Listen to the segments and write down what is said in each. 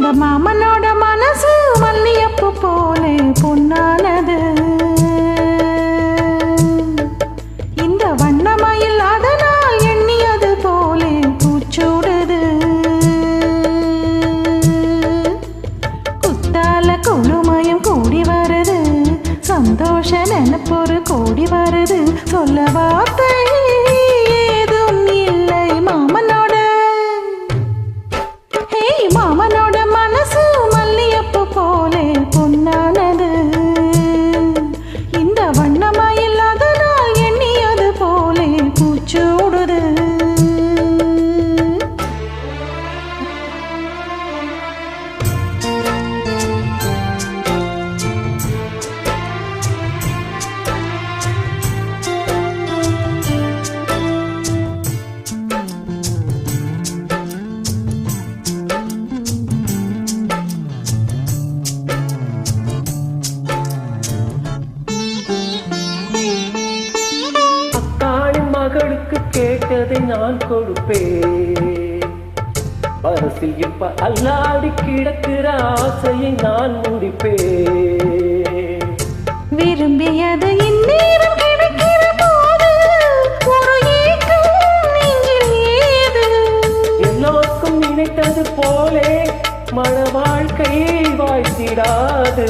இந்த மாமனோட மனசு மல்லியப்பு போலே பொன்னானது. இந்த வண்ணமயில் அதனால் எண்ணியது போலே பூச்சூடுது. குத்தால கொழுமயம் கூடி வருது, சந்தோஷ நினைப்பொரு கோடி வருது. சொல்ல வார்த்தை ஏதும் இல்லை மாமனோட. ஹே மாமனோட மனசு மல்லியப்பு போலே பொன்னானது. இந்த வண்ணமயில் அதனால் எண்ணியது போலே பூச்சூடுது. மகளுக்கு கேட்டதை நான் கொடுப்பேன். மனசில் இப்ப அல்லாடி கிடக்கிற ஆசையை நான் முடிப்பேன். விரும்பியது இந்நேரம் கிடைக்கிற போது ஒரு ஏக்கம் நெஞ்சில் ஏது? எல்லோருக்கும் நினைத்தது போலே மன வாழ்க்கை வாழ்த்திடாது.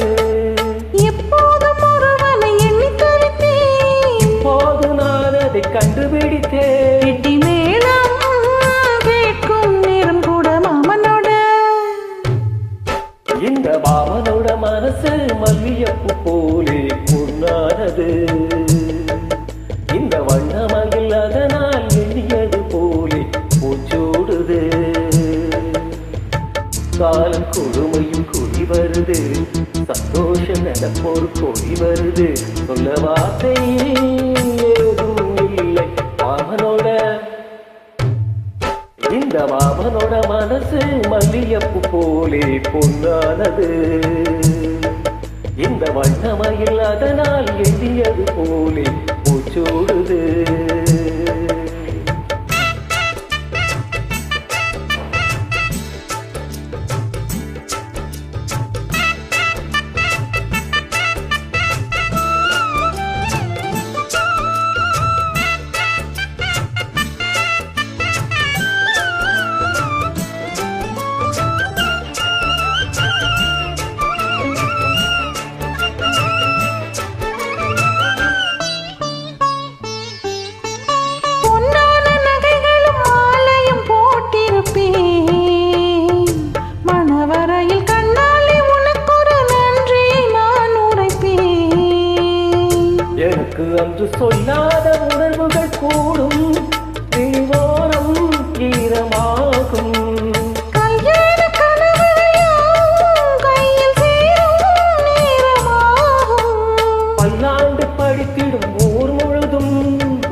எப்போதும் ஒருவனை எண்ணி தவித்தேன், இப்போது நான் அதை கண்டுபிடித்தேன். கெட்டி மேளம் கேட்கும் நேரம் கூட மாமனோட. இந்த மாமனோட மனசு மல்லியப்பு போலே பொன்னானது. இந்த வண்ணமயில் அதனால் எண்ணியது போலே பூச்சூடுது. காலம் கொடுமையும் கொடி வருது, சந்தோஷம் நினைப்போர் கொடி வருது. சொல்ல வார்த்தை ஏதும் இல்லை மாமனோட. இந்த மாமனோட மனசு மல்லியப்பு போலே பொன்னானது. இந்த வண்ணமயில் அதனால் எண்ணியது போலே பூச்சூடுது. எனக்கு அன்று சொல்லாத உணர்வுகள் கூடும், விழிவோரம் ஈரமாகும். கல்யாண கனவுகள் கையில் சேரும் நேரமாகும். பல்லாண்டு படித்திடும் ஊர் முழுதும்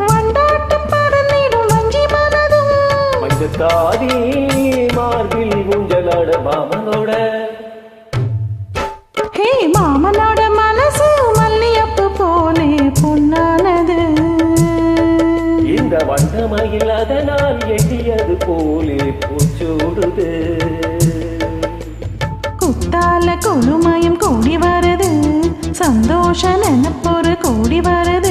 மண்டாட்டம் பறந்திடும் வஞ்சி மனதும். மஞ்சத்தாதி மார்பில் ஊஞ்சலாட மாமனோட. ஹே மாமனோட மனசு மல்லியப்பு போலே பொன்னானது. இந்த வண்ணமயில் அதனால் எண்ணியது போலே பூச்சூடுது. குத்தால கொழுமயம் கூடி வருது, சந்தோஷ நினைப்பொரு கூடி வருது.